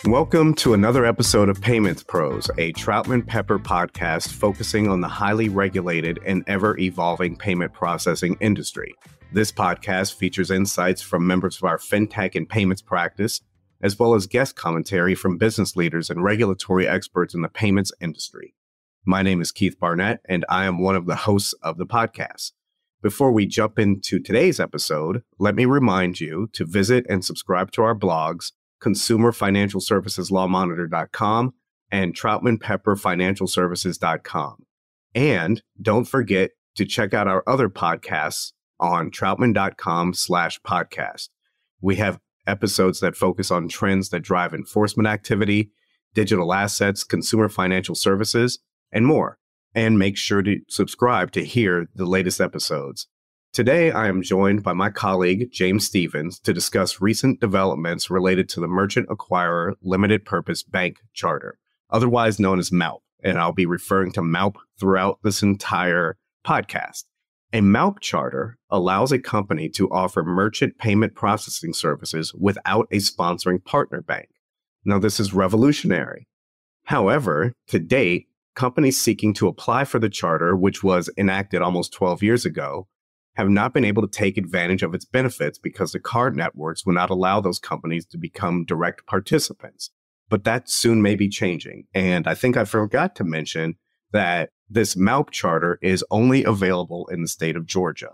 Welcome to another episode of Payments Pros, a Troutman Pepper podcast focusing on the highly regulated and ever-evolving payment processing industry. This podcast features insights from members of our fintech and payments practice, as well as guest commentary from business leaders and regulatory experts in the payments industry. My name is Keith Barnett, and I am one of the hosts of the podcast. Before we jump into today's episode, let me remind you to visit and subscribe to our blogs, consumerfinancialserviceslawmonitor.com and troutmanpepperfinancialservices.com. And don't forget to check out our other podcasts on troutman.com/podcast. We have episodes that focus on trends that drive enforcement activity, digital assets, consumer financial services, and more. And make sure to subscribe to hear the latest episodes. Today, I am joined by my colleague, James Stevens, to discuss recent developments related to the Merchant Acquirer Limited Purpose Bank Charter, otherwise known as MALP, and I'll be referring to MALP throughout this entire podcast. A MALP charter allows a company to offer merchant payment processing services without a sponsoring partner bank. Now, this is revolutionary. However, to date, companies seeking to apply for the charter, which was enacted almost 12 years ago, have not been able to take advantage of its benefits because the card networks will not allow those companies to become direct participants. But that soon may be changing. And I think I forgot to mention that this MALP charter is only available in the state of Georgia.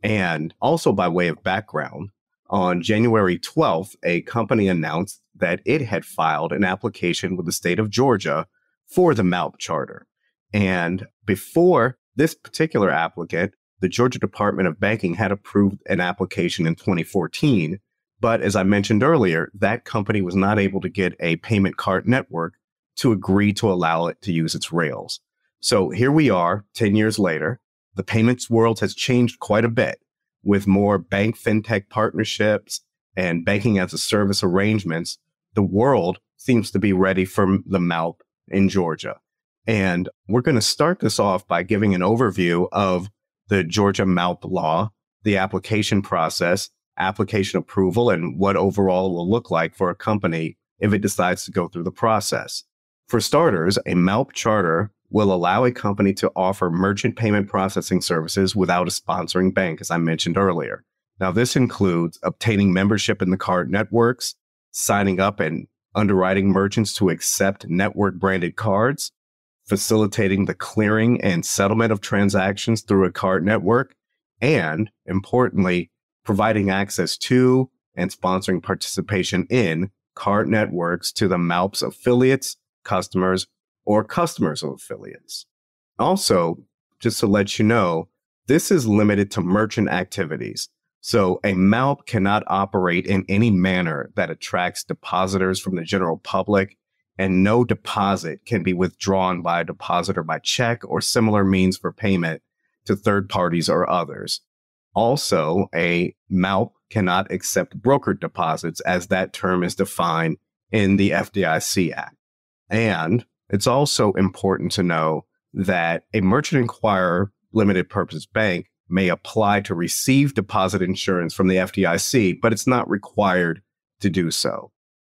And also by way of background, on January 12th, a company announced that it had filed an application with the state of Georgia for the MALP charter. And before this particular applicant, the Georgia Department of Banking had approved an application in 2014, but as I mentioned earlier, that company was not able to get a payment card network to agree to allow it to use its rails. So here we are, 10 years later. The payments world has changed quite a bit with more bank fintech partnerships and banking as a service arrangements. The world seems to be ready for the MALP in Georgia. And we're going to start this off by giving an overview of the Georgia MALP law, the application process, application approval, and what overall will look like for a company if it decides to go through the process. For starters, a MALP charter will allow a company to offer merchant payment processing services without a sponsoring bank, as I mentioned earlier. Now, this includes obtaining membership in the card networks, signing up and underwriting merchants to accept network-branded cards, facilitating the clearing and settlement of transactions through a card network, and, importantly, providing access to and sponsoring participation in card networks to the MALP's affiliates, customers, or customers of affiliates. Also, just to let you know, this is limited to merchant activities. So a MALP cannot operate in any manner that attracts depositors from the general public, and no deposit can be withdrawn by a depositor by check or similar means for payment to third parties or others. Also, a MALP cannot accept brokered deposits, as that term is defined in the FDIC Act. And it's also important to know that a merchant acquirer limited purpose bank may apply to receive deposit insurance from the FDIC, but it's not required to do so.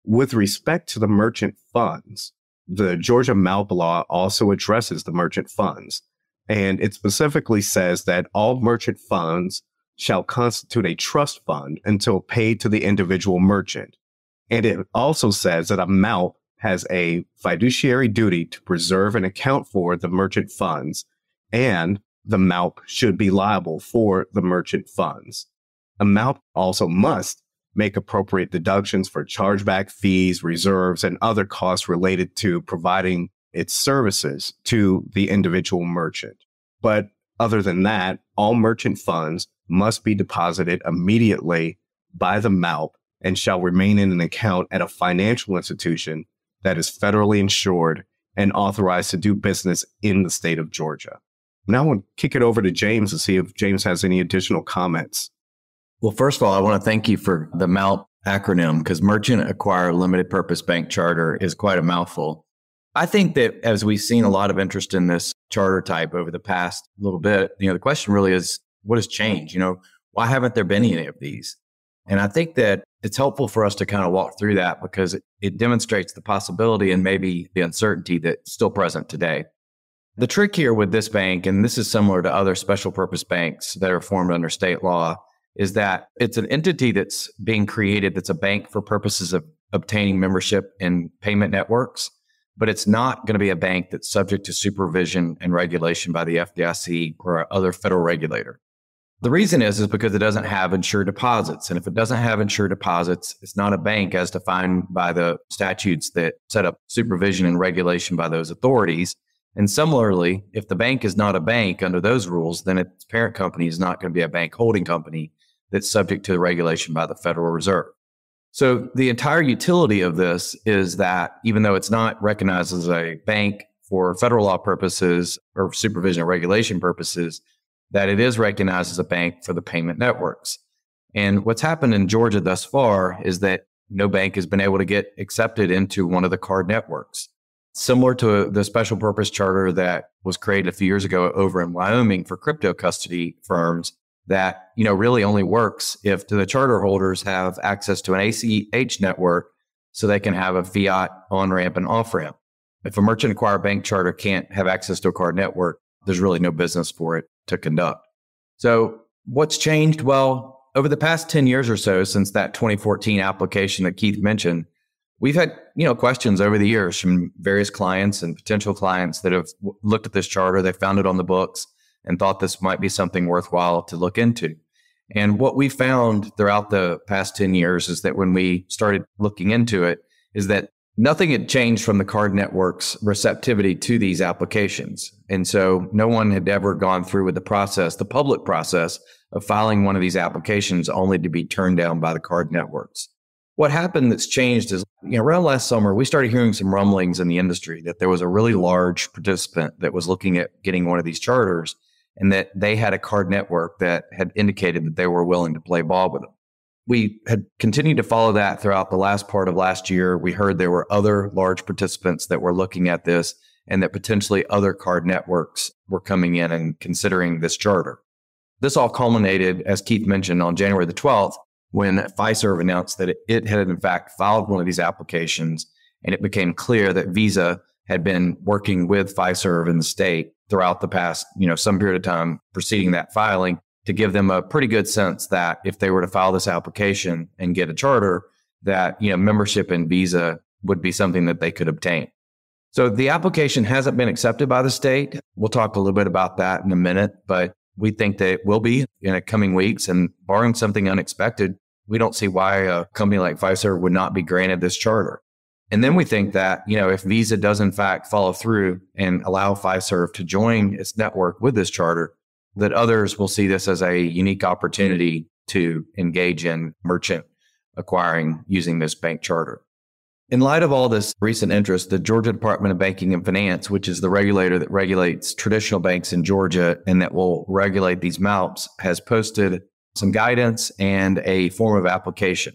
With respect to the merchant funds, the Georgia MALP law also addresses the merchant funds, and it specifically says that all merchant funds shall constitute a trust fund until paid to the individual merchant. And it also says that a MALP has a fiduciary duty to preserve and account for the merchant funds, and the MALP should be liable for the merchant funds. A MALP also must make appropriate deductions for chargeback fees, reserves, and other costs related to providing its services to the individual merchant. But other than that, all merchant funds must be deposited immediately by the MALP and shall remain in an account at a financial institution that is federally insured and authorized to do business in the state of Georgia. Now I want to kick it over to James to see if James has any additional comments. Well, first of all, I want to thank you for the MALP acronym, because Merchant Acquirer Limited Purpose Bank Charter is quite a mouthful. I think that as we've seen a lot of interest in this charter type over the past little bit, the question really is, what has changed? Why haven't there been any of these? And I think that it's helpful for us to kind of walk through that because it demonstrates the possibility and maybe the uncertainty that's still present today. The trick here with this bank, and this is similar to other special purpose banks that are formed under state law, is that it's an entity that's being created that's a bank for purposes of obtaining membership in payment networks, but it's not going to be a bank that's subject to supervision and regulation by the FDIC or other federal regulator. The reason is because it doesn't have insured deposits. And if it doesn't have insured deposits, it's not a bank as defined by the statutes that set up supervision and regulation by those authorities. And similarly, if the bank is not a bank under those rules, then its parent company is not going to be a bank holding company that's subject to regulation by the Federal Reserve. So the entire utility of this is that even though it's not recognized as a bank for federal law purposes or supervision and regulation purposes, that it is recognized as a bank for the payment networks. And what's happened in Georgia thus far is that no bank has been able to get accepted into one of the card networks. Similar to the special purpose charter that was created a few years ago over in Wyoming for crypto custody firms that, really only works if the charter holders have access to an ACH network so they can have a fiat on-ramp and off-ramp. If a merchant acquired bank charter can't have access to a card network, there's really no business for it to conduct. So what's changed? Well, over the past 10 years or so, since that 2014 application that Keith mentioned, we've had, questions over the years from various clients and potential clients that have looked at this charter. They found it on the books and thought this might be something worthwhile to look into. And what we found throughout the past 10 years is that when we started looking into it, is that nothing had changed from the card network's receptivity to these applications. And so no one had ever gone through with the public process of filing one of these applications only to be turned down by the card networks. What happened that's changed is, around last summer, we started hearing some rumblings in the industry that there was a really large participant that was looking at getting one of these charters and that they had a card network that had indicated that they were willing to play ball with them. We had continued to follow that throughout the last part of last year. We heard there were other large participants that were looking at this and that potentially other card networks were coming in and considering this charter. This all culminated, as Keith mentioned, on January the 12th, when Fiserv announced that it had in fact filed one of these applications, and it became clear that Visa had been working with Fiserv in the state throughout the past, some period of time preceding that filing, to give them a pretty good sense that if they were to file this application and get a charter, that, membership in Visa would be something that they could obtain. So the application hasn't been accepted by the state. We'll talk a little bit about that in a minute, but we think that it will be in the coming weeks. And barring something unexpected, we don't see why a company like Fiserv would not be granted this charter. And then we think that, if Visa does in fact follow through and allow Fiserv to join its network with this charter, that others will see this as a unique opportunity to engage in merchant acquiring using this bank charter. In light of all this recent interest, the Georgia Department of Banking and Finance, which is the regulator that regulates traditional banks in Georgia and that will regulate these MALPs, has posted some guidance and a form of application.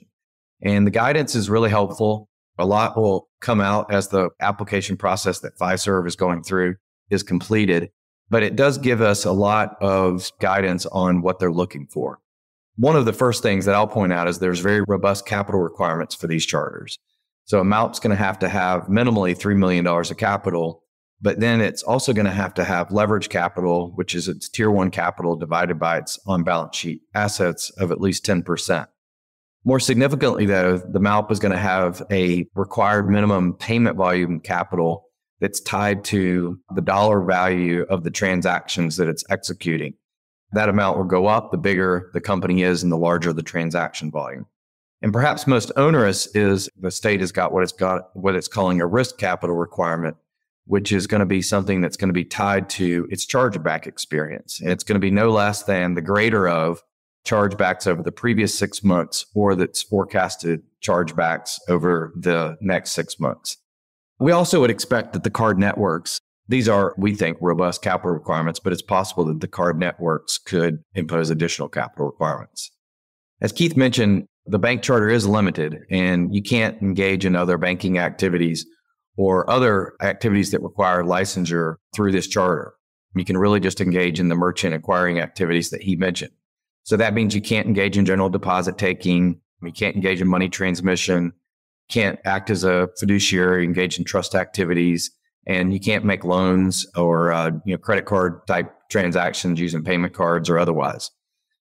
And the guidance is really helpful. A lot will come out as the application process that Fiserv is going through is completed, but it does give us a lot of guidance on what they're looking for. One of the first things that I'll point out is there's very robust capital requirements for these charters. So a MALP's going to have minimally $3 million of capital, but then it's also going to have leverage capital, which is its tier 1 capital divided by its on-balance sheet assets of at least 10%. More significantly, though, the MALP is going to have a required minimum payment volume capital that's tied to the dollar value of the transactions that it's executing. That amount will go up the bigger the company is and the larger the transaction volume. And perhaps most onerous is the state has got what it's calling a risk capital requirement, which is going to be something that's going to be tied to its chargeback experience. And it's going to be no less than the greater of chargebacks over the previous 6 months or that's forecasted chargebacks over the next 6 months. We also would expect that the card networks, these are, we think, robust capital requirements, but it's possible that the card networks could impose additional capital requirements. As Keith mentioned, the bank charter is limited and you can't engage in other banking activities or other activities that require licensure through this charter. You can really just engage in the merchant acquiring activities that he mentioned. So that means you can't engage in general deposit taking, you can't engage in money transmission, can't act as a fiduciary, engage in trust activities, and you can't make loans or credit card type transactions using payment cards or otherwise.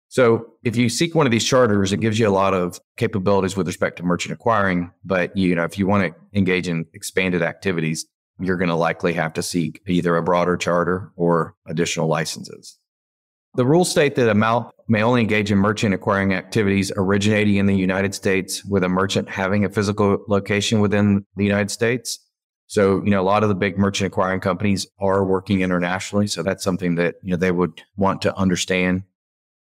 So if you seek one of these charters, it gives you a lot of capabilities with respect to merchant acquiring. But if you want to engage in expanded activities, you're going to likely have to seek either a broader charter or additional licenses. The rules state that a MALP may only engage in merchant acquiring activities originating in the United States with a merchant having a physical location within the United States. So, a lot of the big merchant acquiring companies are working internationally. So that's something that, they would want to understand.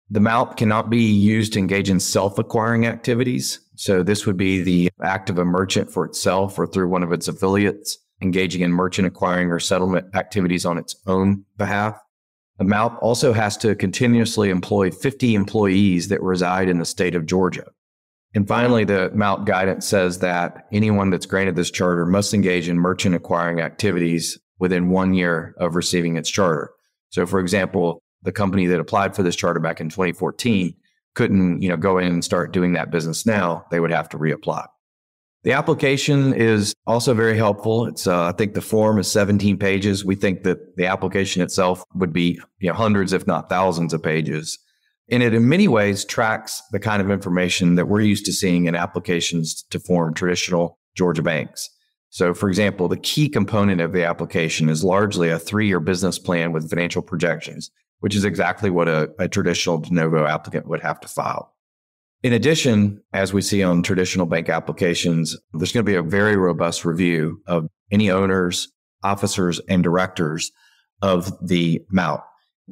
The MALP cannot be used to engage in self-acquiring activities. So this would be the act of a merchant for itself or through one of its affiliates, engaging in merchant acquiring or settlement activities on its own behalf. The MALP also has to continuously employ 50 employees that reside in the state of Georgia. And finally, the MALP guidance says that anyone that's granted this charter must engage in merchant acquiring activities within 1 year of receiving its charter. So, for example, the company that applied for this charter back in 2014 couldn't, go in and start doing that business now. They would have to reapply. The application is also very helpful. It's, I think the form is 17 pages. We think that the application itself would be hundreds, if not thousands of pages. And it in many ways tracks the kind of information that we're used to seeing in applications to form traditional Georgia banks. So, for example, the key component of the application is largely a 3-year business plan with financial projections, which is exactly what a traditional de novo applicant would have to file. In addition, as we see on traditional bank applications, there's going to be a very robust review of any owners, officers, and directors of the MALP,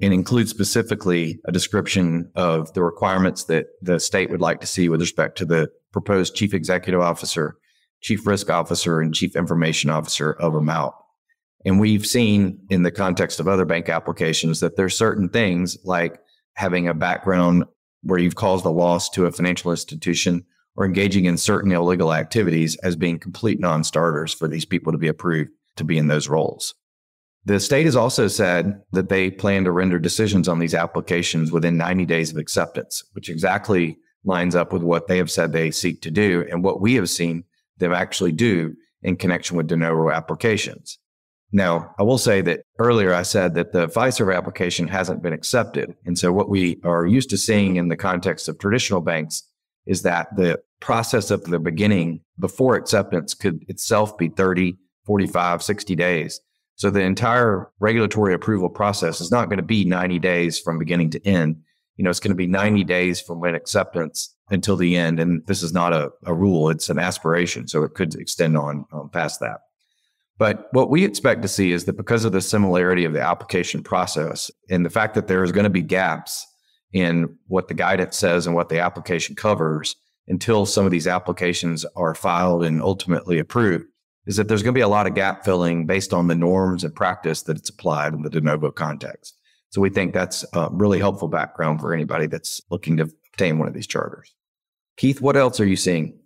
and includes specifically a description of the requirements that the state would like to see with respect to the proposed chief executive officer, chief risk officer, and chief information officer of a MALP. And we've seen in the context of other bank applications that there's certain things like having a background where you've caused a loss to a financial institution or engaging in certain illegal activities as being complete non-starters for these people to be approved to be in those roles. The state has also said that they plan to render decisions on these applications within 90 days of acceptance, which exactly lines up with what they have said they seek to do and what we have seen them actually do in connection with de novo applications. Now, I will say that earlier I said that the FISERV application hasn't been accepted. And so what we are used to seeing in the context of traditional banks is that the process of the beginning before acceptance could itself be 30, 45, 60 days. So the entire regulatory approval process is not going to be 90 days from beginning to end. It's going to be 90 days from when acceptance until the end. And this is not a rule, it's an aspiration. So it could extend on past that. But what we expect to see is that because of the similarity of the application process and the fact that there is going to be gaps in what the guidance says and what the application covers until some of these applications are filed and ultimately approved, is that there's going to be a lot of gap filling based on the norms and practice that it's applied in the de novo context. So we think that's a really helpful background for anybody that's looking to obtain one of these charters. Keith, what else are you seeing?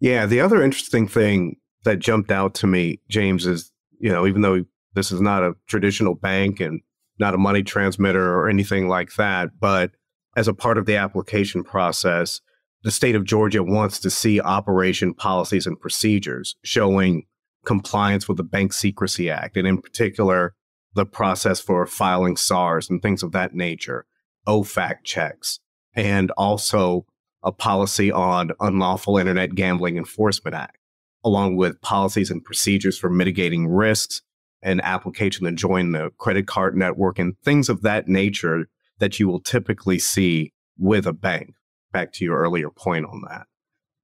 Yeah, the other interesting thing that jumped out to me, James, is, even though this is not a traditional bank and not a money transmitter or anything like that, but as a part of the application process, the state of Georgia wants to see operation policies and procedures showing compliance with the Bank Secrecy Act, and in particular, the process for filing SARs and things of that nature, OFAC checks, and also a policy on Unlawful Internet Gambling Enforcement Act, along with policies and procedures for mitigating risks and application to join the credit card network and things of that nature that you will typically see with a bank. Back to your earlier point on that.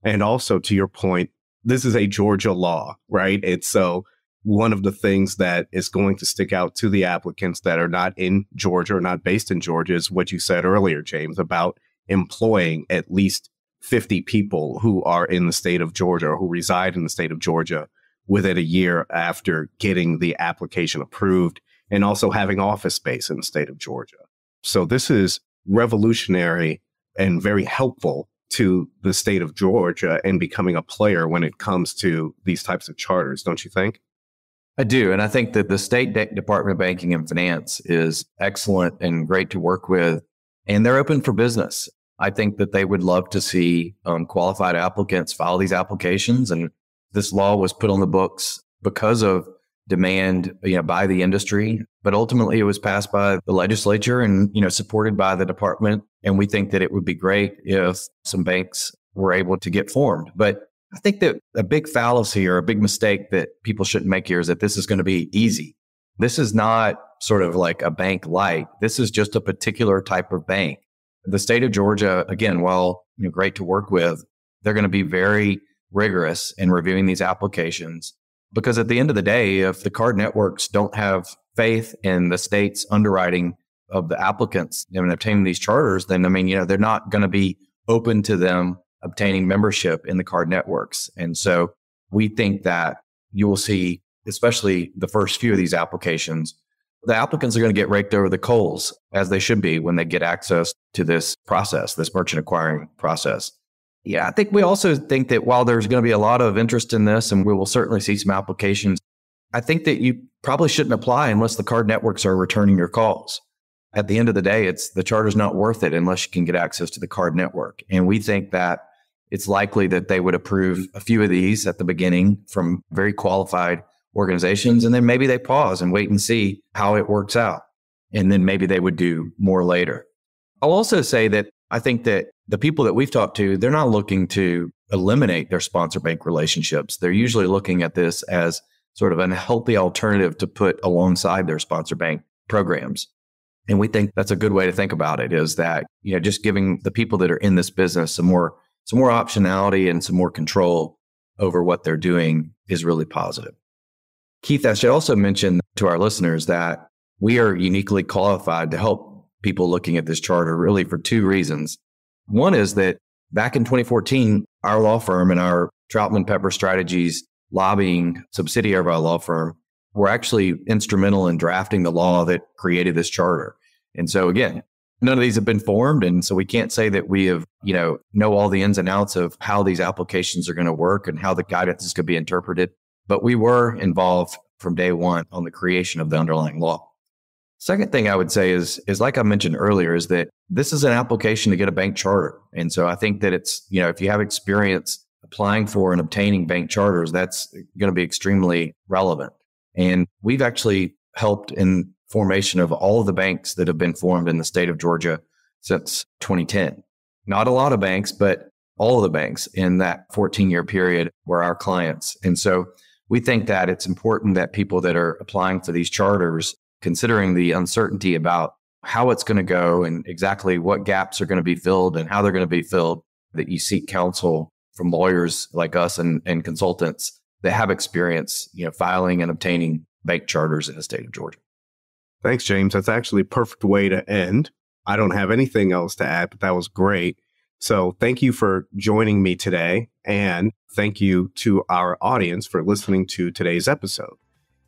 And also to your point, this is a Georgia law, right? It's so one of the things that is going to stick out to the applicants that are not in Georgia or not based in Georgia is what you said earlier, James, about employing at least 50 people who are in the state of Georgia or who reside in the state of Georgia within a year after getting the application approved and also having office space in the state of Georgia. So this is revolutionary and very helpful to the state of Georgia in becoming a player when it comes to these types of charters, don't you think? I do. And I think that the State Department of Banking and Finance is excellent and great to work with. and they're open for business. I think that they would love to see qualified applicants file these applications. And this law was put on the books because of demand, by the industry. But ultimately, it was passed by the legislature and, supported by the department. And we think that it would be great if some banks were able to get formed. But I think that a big fallacy or a big mistake that people shouldn't make here is that this is going to be easy. This is not sort of like a bank light. This is just a particular type of bank. The state of Georgia, again, while great to work with, they're going to be very rigorous in reviewing these applications, because at the end of the day, if the card networks don't have faith in the state's underwriting of the applicants and obtaining these charters, then they're not going to be open to them obtaining membership in the card networks. And so we think that you will see, especially the first few of these applications, the applicants are going to get raked over the coals, as they should be when they get access to this process, this merchant acquiring process. Yeah, I think we also think that while there's going to be a lot of interest in this, and we will certainly see some applications, I think that you probably shouldn't apply unless the card networks are returning your calls. At the end of the day, the charter's not worth it unless you can get access to the card network. And we think that it's likely that they would approve a few of these at the beginning from very qualified organizations, and then maybe they pause and wait and see how it works out. And then maybe they would do more later. I'll also say that I think that the people that we've talked to, they're not looking to eliminate their sponsor bank relationships. They're usually looking at this as sort of a healthy alternative to put alongside their sponsor bank programs. And we think that's a good way to think about it, is that, just giving the people that are in this business some more optionality and some more control over what they're doing is really positive. Keith, I should also mention to our listeners that we are uniquely qualified to help people looking at this charter really for two reasons. One is that back in 2014, our law firm and our Troutman Pepper Strategies lobbying subsidiary of our law firm were actually instrumental in drafting the law that created this charter. And so again, none of these have been formed. And so we can't say that we have, know all the ins and outs of how these applications are going to work and how the guidance is going to be interpreted. But we were involved from day one on the creation of the underlying law. Second thing I would say is like I mentioned earlier, is that this is an application to get a bank charter. And so I think that it's, if you have experience applying for and obtaining bank charters, that's going to be extremely relevant. And we've actually helped in formation of all of the banks that have been formed in the state of Georgia since 2010. Not a lot of banks, but all of the banks in that 14-year period were our clients. And so we think that it's important that people that are applying for these charters, considering the uncertainty about how it's going to go and exactly what gaps are going to be filled and how they're going to be filled, that you seek counsel from lawyers like us and consultants that have experience, filing and obtaining bank charters in the state of Georgia. Thanks, James. That's actually a perfect way to end. I don't have anything else to add, but that was great. So thank you for joining me today. And thank you to our audience for listening to today's episode.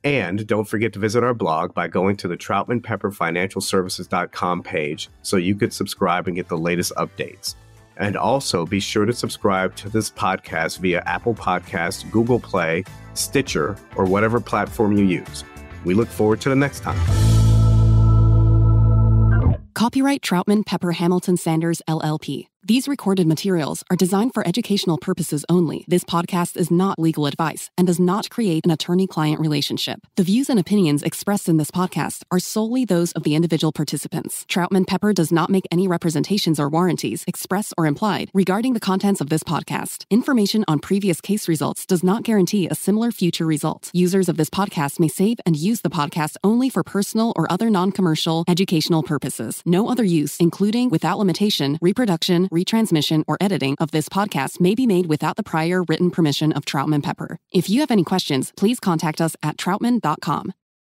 And don't forget to visit our blog by going to the TroutmanPepperFinancialServices.com page so you could subscribe and get the latest updates. And also be sure to subscribe to this podcast via Apple Podcasts, Google Play, Stitcher, or whatever platform you use. We look forward to the next time. Copyright Troutman Pepper Hamilton Sanders, LLP. These recorded materials are designed for educational purposes only. This podcast is not legal advice and does not create an attorney-client relationship. The views and opinions expressed in this podcast are solely those of the individual participants. Troutman Pepper does not make any representations or warranties, express or implied, regarding the contents of this podcast. Information on previous case results does not guarantee a similar future result. Users of this podcast may save and use the podcast only for personal or other non-commercial educational purposes. No other use, including, without limitation, reproduction, retransmission, or editing of this podcast may be made without the prior written permission of Troutman Pepper. If you have any questions, please contact us at troutman.com.